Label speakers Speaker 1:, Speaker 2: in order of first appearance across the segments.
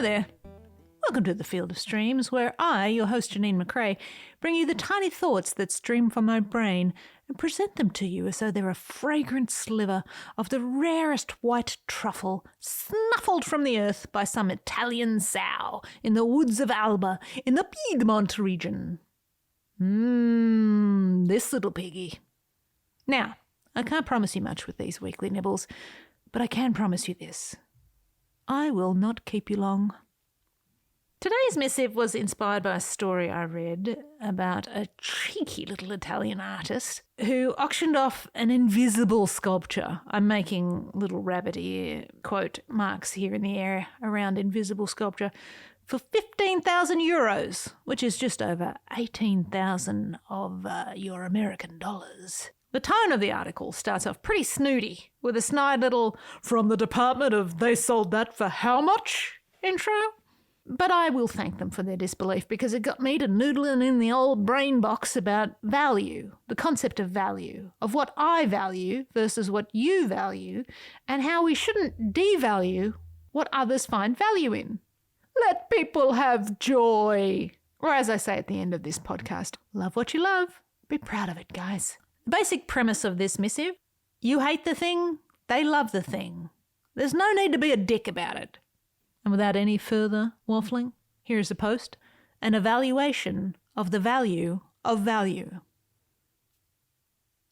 Speaker 1: there. Welcome to the Field of Streams, where I, your host Janine McRae, bring you the tiny thoughts that stream from my brain and present them to you as though they're a fragrant sliver of the rarest white truffle snuffled from the earth by some Italian sow in the woods of Alba in the Piedmont region. This little piggy. Now, I can't promise you much with these weekly nibbles, but I can promise you this. I will not keep you long. Today's missive was inspired by a story I read about a cheeky little Italian artist who auctioned off an invisible sculpture. I'm making little rabbit ear quote marks here in the air around invisible sculpture for 15,000 euros, which is just over 18,000 of your American dollars. The tone of the article starts off pretty snooty with a snide little "from the department of they sold that for how much" intro. But I will thank them for their disbelief because it got me to noodling in the old brain box about value, the concept of value, of what I value versus what you value, and how we shouldn't devalue what others find value in. Let people have joy. Or as I say at the end of this podcast, love what you love. Be proud of it, guys. The basic premise of this missive: you hate the thing, they love the thing. There's no need to be a dick about it. And without any further waffling, here's a post, an evaluation of the value of value.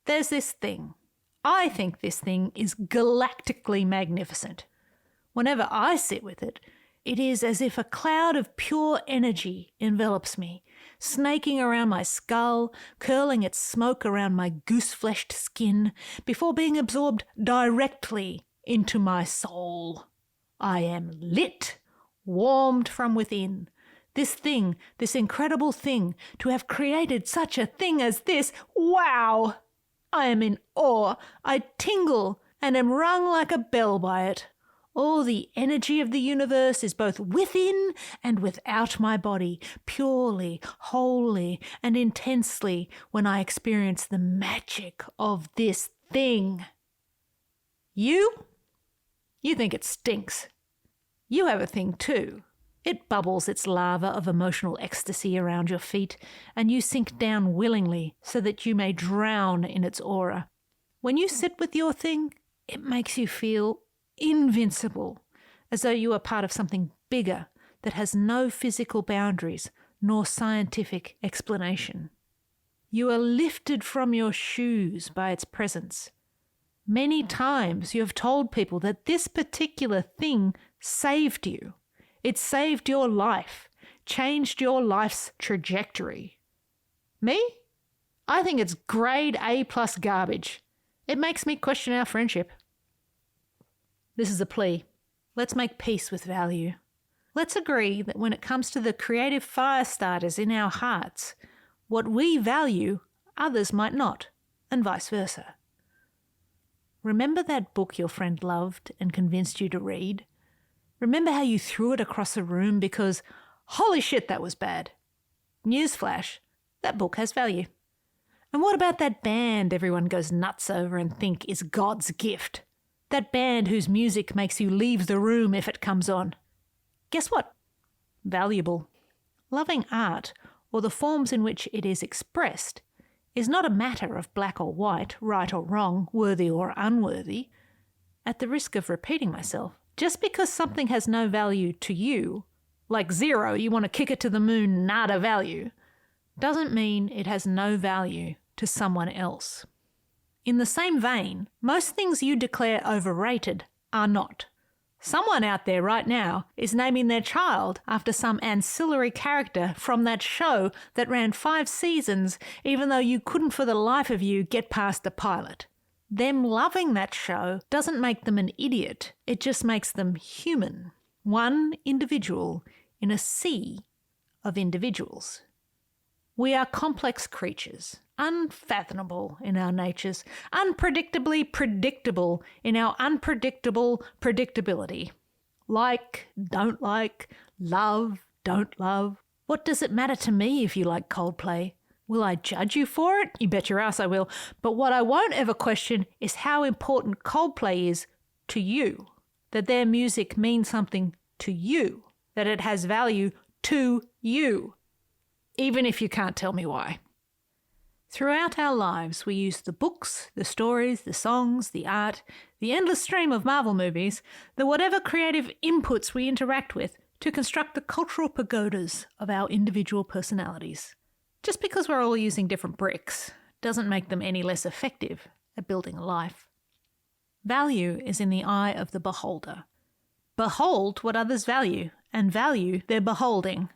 Speaker 1: There's this thing. I think this thing is galactically magnificent. Whenever I sit with it, it is as if a cloud of pure energy envelops me, snaking around my skull, curling its smoke around my goose-fleshed skin, before being absorbed directly into my soul. I am lit, warmed from within. This thing, this incredible thing, to have created such a thing as this, wow! I am in awe, I tingle, and am rung like a bell by it. All the energy of the universe is both within and without my body, purely, wholly, and intensely when I experience the magic of this thing. You think it stinks. You have a thing too. It bubbles its lava of emotional ecstasy around your feet, and you sink down willingly so that you may drown in its aura. When you sit with your thing, it makes you feel invincible, as though you are part of something bigger that has no physical boundaries nor scientific explanation. You are lifted from your shoes by its presence. Many times you have told people that this particular thing saved you. It saved your life, changed your life's trajectory. Me? I think it's grade A+ garbage. It makes me question our friendship. This is a plea. Let's make peace with value. Let's agree that when it comes to the creative fire starters in our hearts, what we value, others might not, and vice versa. Remember that book your friend loved and convinced you to read? Remember how you threw it across a room because, holy shit, that was bad. Newsflash, that book has value. And what about that band everyone goes nuts over and think is God's gift? That band whose music makes you leave the room if it comes on. Guess what? Valuable. Loving art, or the forms in which it is expressed, is not a matter of black or white, right or wrong, worthy or unworthy. At the risk of repeating myself, just because something has no value to you, like zero, you want to kick it to the moon, nada value, doesn't mean it has no value to someone else. In the same vein, most things you declare overrated are not. Someone out there right now is naming their child after some ancillary character from that show that ran 5 seasons, even though you couldn't for the life of you get past the pilot. Them loving that show doesn't make them an idiot, it just makes them human. One individual in a sea of individuals. We are complex creatures, unfathomable in our natures, unpredictably predictable in our unpredictable predictability. Like, don't like, love, don't love. What does it matter to me if you like Coldplay? Will I judge you for it? You bet your ass I will. But what I won't ever question is how important Coldplay is to you, that their music means something to you. that it has value to you, even if you can't tell me why. Throughout our lives, we use the books, the stories, the songs, the art, the endless stream of Marvel movies, the whatever creative inputs we interact with to construct the cultural pagodas of our individual personalities. Just because we're all using different bricks doesn't make them any less effective at building a life. Value is in the eye of the beholder. Behold what others value, and value their beholding.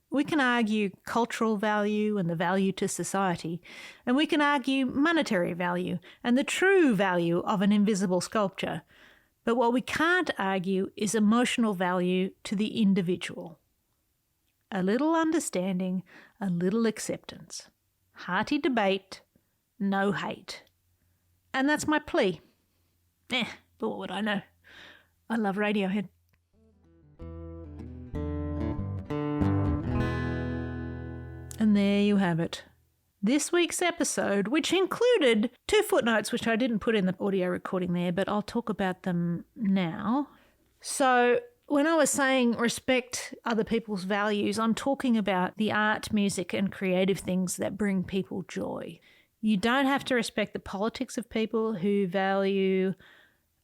Speaker 1: We can argue cultural value and the value to society, and we can argue monetary value and the true value of an invisible sculpture. But what we can't argue is emotional value to the individual. A little understanding, a little acceptance. Hearty debate, no hate. And that's my plea. But what would I know? I love Radiohead. And there you have it. This week's episode, which included 2 footnotes, which I didn't put in the audio recording there, but I'll talk about them now. So when I was saying respect other people's values, I'm talking about the art, music, and creative things that bring people joy. You don't have to respect the politics of people who value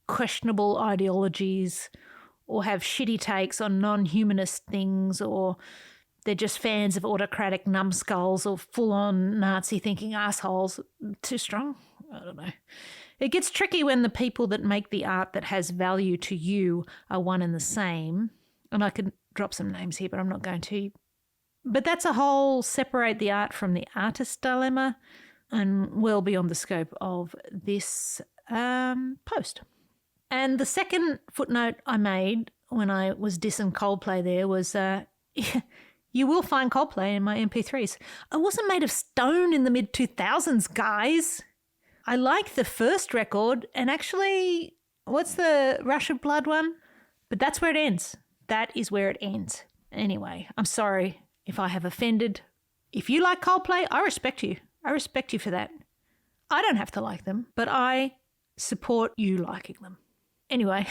Speaker 1: questionable ideologies or have shitty takes on non-humanist things, or they're just fans of autocratic numbskulls or full-on Nazi-thinking assholes. Too strong? I don't know. It gets tricky when the people that make the art that has value to you are one and the same. And I could drop some names here, but I'm not going to. But that's a whole separate the art from the artist dilemma, and well beyond the scope of this post. And the second footnote I made when I was dissing Coldplay there was... You will find Coldplay in my MP3s. I wasn't made of stone in the mid-2000s, guys. I like the first record, and actually, what's the Rush of Blood one? But that's where it ends. That is where it ends. Anyway, I'm sorry if I have offended. If you like Coldplay, I respect you. I respect you for that. I don't have to like them, but I support you liking them. Anyway,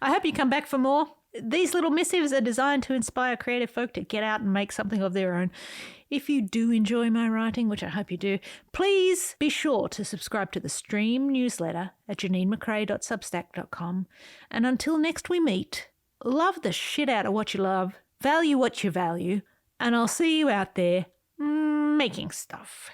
Speaker 1: I hope you come back for more. These little missives are designed to inspire creative folk to get out and make something of their own. If you do enjoy my writing, which I hope you do, please be sure to subscribe to the Stream newsletter at janinemccrae.substack.com. And until next we meet, love the shit out of what you love, value what you value, and I'll see you out there making stuff.